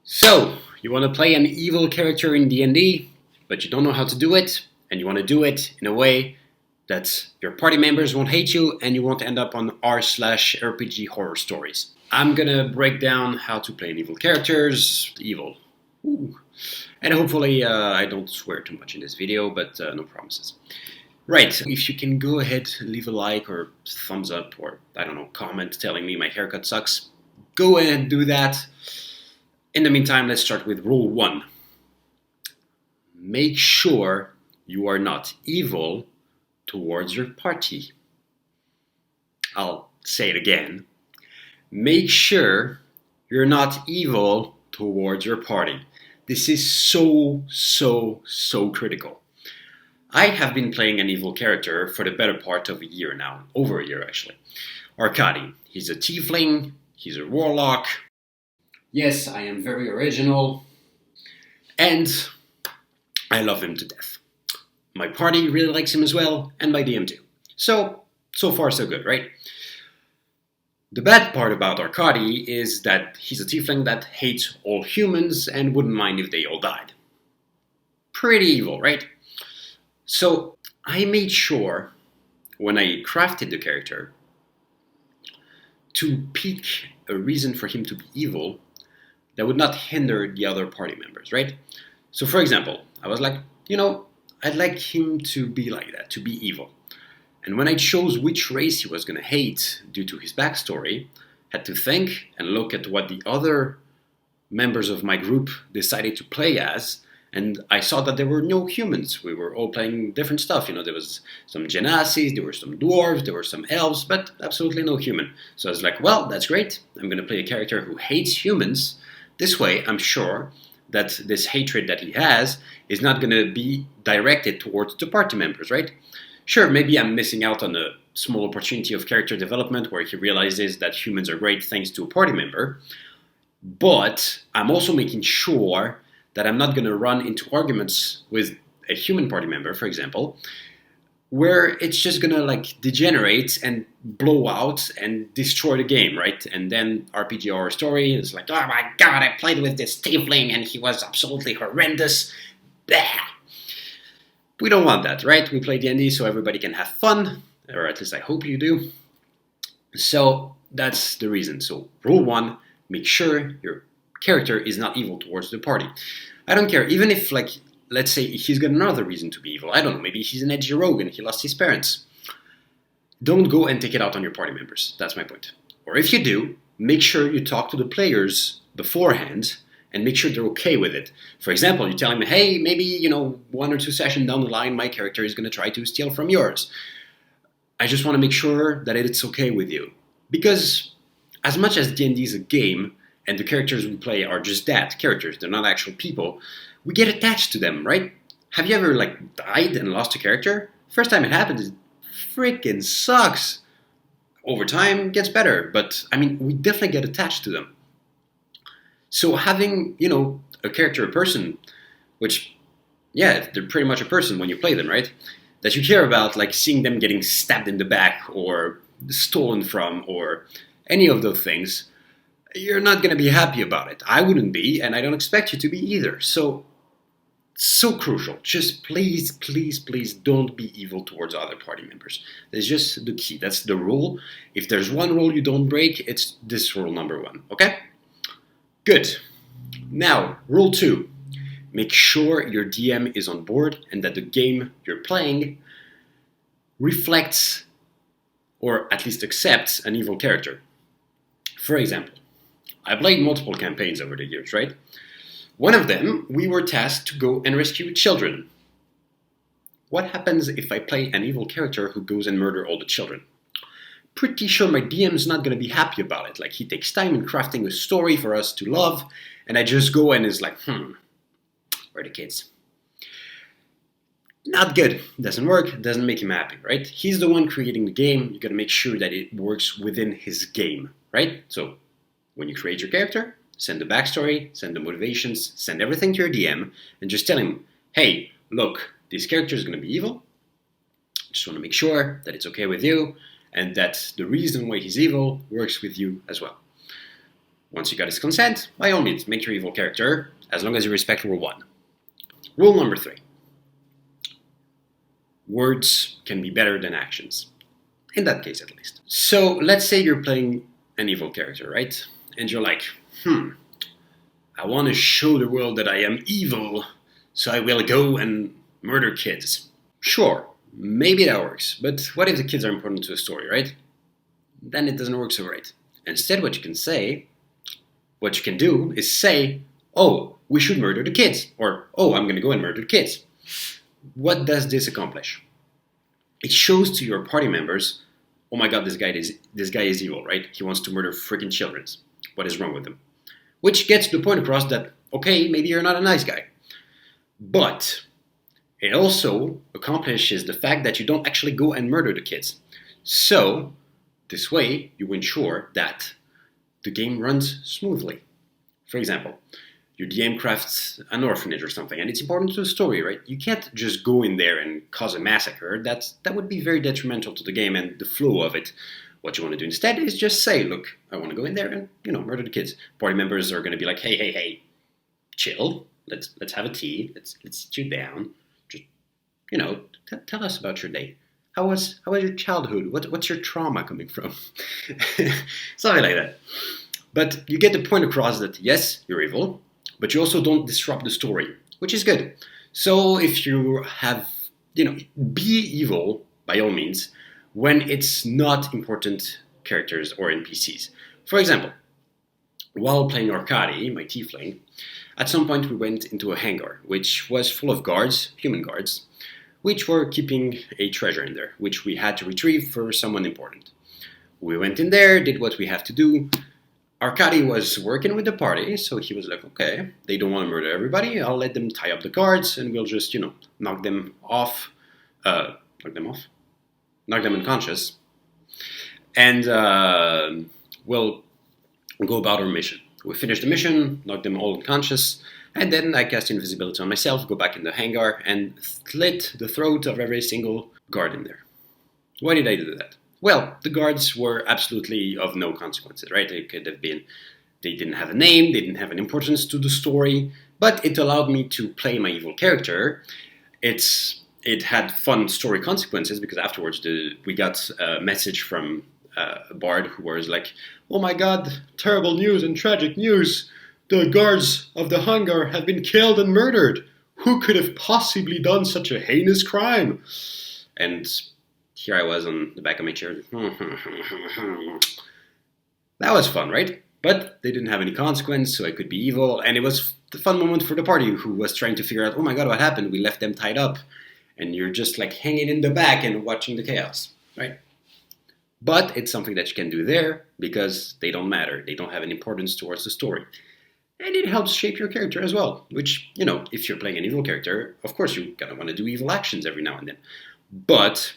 So, you want to play an evil character in D&D, but you don't know how to do it, and you want to do it in a way that your party members won't hate you and you won't end up on r/RPG horror stories. I'm gonna break down how to play an evil characters, evil. Ooh. And hopefully I don't swear too much in this video, but no promises. Right, if you can go ahead, leave a like or thumbs up or, I don't know, comment telling me my haircut sucks, go ahead and do that. In the meantime, let's start with rule 1. Make sure you are not evil towards your party. I'll say it again. Make sure you're not evil towards your party. This is so critical. I have been playing an evil character for the better part of a year now. Over a year, actually. Arkady. He's a tiefling. He's a warlock. Yes, I am very original. And I love him to death. My party really likes him as well, and my DM too. So far so good, right? The bad part about Arkady is that he's a tiefling that hates all humans and wouldn't mind if they all died. Pretty evil, right? So I made sure, when I crafted the character, to pick a reason for him to be evil that would not hinder the other party members, right? So for example, I was like, I'd like him to be like that, to be evil. And when I chose which race he was going to hate due to his backstory, had to think and look at what the other members of my group decided to play as, and I saw that there were no humans. We were all playing different stuff. There was some Genasis, there were some dwarves, there were some elves, but absolutely no human. So I was like, well, that's great. I'm going to play a character who hates humans. This way, I'm sure that this hatred that he has is not going to be directed towards the party members, right? Sure, maybe I'm missing out on a small opportunity of character development where he realizes that humans are great thanks to a party member, but I'm also making sure that I'm not going to run into arguments with a human party member, for example, where it's just going to degenerate and blow out and destroy the game, right? And then RPG horror story is like, oh my god, I played with this tiefling and he was absolutely horrendous. Blah. We don't want that, right? We play D&D so everybody can have fun, or at least I hope you do. So that's the reason. So rule 1, make sure your character is not evil towards the party. I don't care, even if, let's say he's got another reason to be evil. I don't know, maybe he's an edgy rogue and he lost his parents. Don't go and take it out on your party members. That's my point. Or if you do, make sure you talk to the players beforehand and make sure they're okay with it. For example, you tell them, hey, maybe, 1 or 2 sessions down the line, my character is going to try to steal from yours. I just want to make sure that it's okay with you. Because as much as D&D is a game, and the characters we play are just that, characters, they're not actual people, we get attached to them, right? Have you ever, died and lost a character? First time it happens, it freaking sucks. Over time, it gets better, but, we definitely get attached to them. So having, a character, a person, which, yeah, they're pretty much a person when you play them, right? That you care about, seeing them getting stabbed in the back or stolen from or any of those things, you're not going to be happy about it. I wouldn't be, and I don't expect you to be either. So crucial. Just please don't be evil towards other party members. That's just the key. That's the rule. If there's one rule you don't break, it's this rule number 1, okay? Good. Now, rule 2. Make sure your DM is on board and that the game you're playing reflects or at least accepts an evil character. For example, I played multiple campaigns over the years, right? One of them, we were tasked to go and rescue children. What happens if I play an evil character who goes and murders all the children? Pretty sure my DM's not going to be happy about it. He takes time in crafting a story for us to love, and I just go and is like, where are the kids? Not good. Doesn't work. Doesn't make him happy, right? He's the one creating the game. You got to make sure that it works within his game, right? So when you create your character, send the backstory, send the motivations, send everything to your DM, and just tell him, hey, look, this character is going to be evil. Just want to make sure that it's okay with you, and that the reason why he's evil works with you as well. Once you got his consent, by all means, make your evil character, as long as you respect rule 1. Rule number 3. Words can be better than actions. In that case, at least. So, let's say you're playing an evil character, right? And you're like, I want to show the world that I am evil, so I will go and murder kids. Sure, maybe that works, but what if the kids are important to the story, right? Then it doesn't work so great. Instead, what you can do is say, oh, we should murder the kids, or oh, I'm going to go and murder the kids. What does this accomplish? It shows to your party members, oh my god, this guy is evil, right? He wants to murder freaking children. What is wrong with him? Which gets the point across that, okay, maybe you're not a nice guy. But it also accomplishes the fact that you don't actually go and murder the kids. So, this way, you ensure that the game runs smoothly. For example, your DM crafts an orphanage or something, and it's important to the story, right? You can't just go in there and cause a massacre. That would be very detrimental to the game and the flow of it. What you want to do instead is just say, look, I want to go in there and, murder the kids. Party members are going to be like, hey, chill. Let's have a tea. Let's sit you down. Just, tell us about your day. How was your childhood? What's your trauma coming from? Something like that. But you get the point across that, yes, you're evil, but you also don't disrupt the story, which is good. So if you have, be evil, by all means, when it's not important characters or NPCs. For example, while playing Arkady, my tiefling, at some point we went into a hangar, which was full of guards, human guards, which were keeping a treasure in there, which we had to retrieve for someone important. We went in there, did what we have to do. Arkady was working with the party, so he was like, okay, they don't want to murder everybody, I'll let them tie up the guards, and we'll just, knock them unconscious, and we'll go about our mission. We finish the mission, knock them all unconscious, and then I cast invisibility on myself, go back in the hangar, and slit the throat of every single guard in there. Why did I do that? Well, the guards were absolutely of no consequences, right? They didn't have a name, they didn't have an importance to the story, but it allowed me to play my evil character. It had fun story consequences because afterwards we got a message from a bard who was like, oh my god, terrible news and tragic news. The guards of the hangar have been killed and murdered. Who could have possibly done such a heinous crime? And here I was on the back of my chair. That was fun, right? But they didn't have any consequence, so I could be evil. And it was the fun moment for the party who was trying to figure out, oh my god, what happened? We left them tied up. And you're just like hanging in the back and watching the chaos, right? But it's something that you can do there because they don't matter. They don't have an importance towards the story. And it helps shape your character as well, which, if you're playing an evil character, of course you're going to want to do evil actions every now and then. But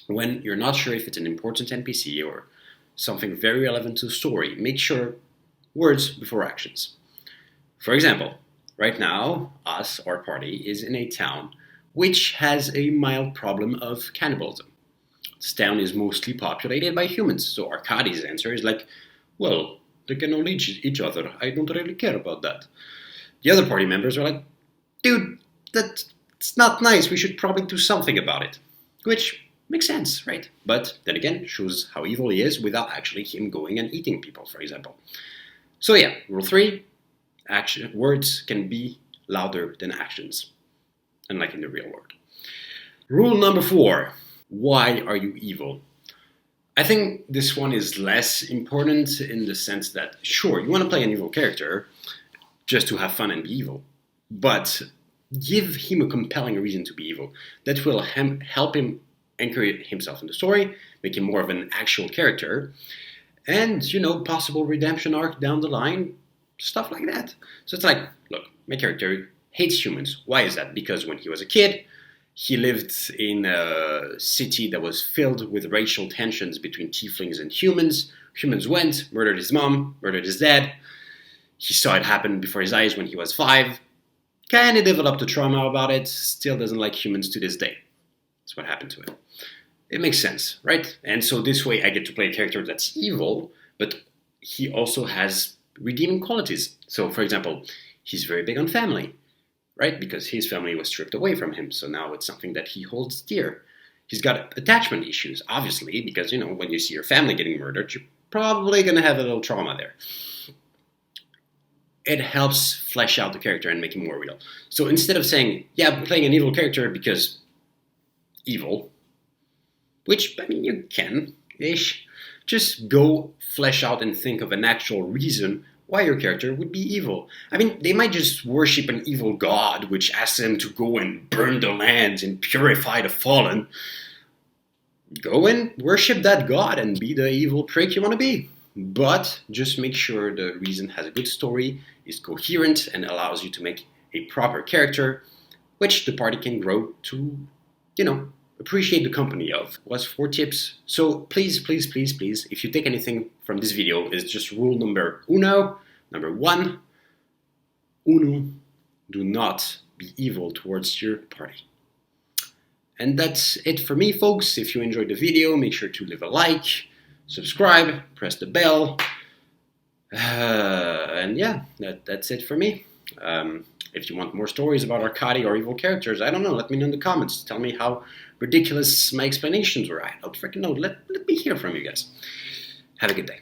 when you're not sure if it's an important NPC or something very relevant to the story, make sure words before actions. For example, right now, our party, is in a town which has a mild problem of cannibalism. This town is mostly populated by humans, so Arkady's answer is like, well, they can all eat each other. I don't really care about that. The other party members are like, dude, that's not nice. We should probably do something about it. Which makes sense, right? But then again, shows how evil he is without actually him going and eating people, for example. So yeah, rule 3, words can be louder than actions, unlike in the real world. Rule number 4, why are you evil? I think this one is less important in the sense that, sure, you want to play an evil character just to have fun and be evil, but give him a compelling reason to be evil that will help him anchor himself in the story, make him more of an actual character, and, possible redemption arc down the line, stuff like that. So it's like, look, my character hates humans. Why is that? Because when he was a kid, he lived in a city that was filled with racial tensions between tieflings and humans. Humans went, murdered his mom, murdered his dad. He saw it happen before his eyes when he was 5. Kind of developed a trauma about it. Still doesn't like humans to this day. That's what happened to him. It makes sense, right? And so this way I get to play a character that's evil, but he also has redeeming qualities. So, for example, he's very big on family, right? Because his family was stripped away from him, so now it's something that he holds dear. He's got attachment issues, obviously, because, when you see your family getting murdered, you're probably going to have a little trauma there. It helps flesh out the character and make him more real. So instead of saying, yeah, I'm playing an evil character because evil, which, you can-ish, just go flesh out and think of an actual reason why your character would be evil. They might just worship an evil god, which asks them to go and burn the lands and purify the fallen. Go and worship that god and be the evil prick you want to be. But just make sure the reason has a good story, is coherent, and allows you to make a proper character, which the party can grow to, appreciate the company of. Was 4 tips. So please, please, please, please, if you take anything from this video, it's just rule number 1, do not be evil towards your party. And that's it for me, folks. If you enjoyed the video, make sure to leave a like, subscribe, press the bell, and yeah, that's it for me. If you want more stories about Arcadi or evil characters, I don't know, let me know in the comments. Tell me how ridiculous my explanations were. I don't freaking know. Let me hear from you guys. Have a good day.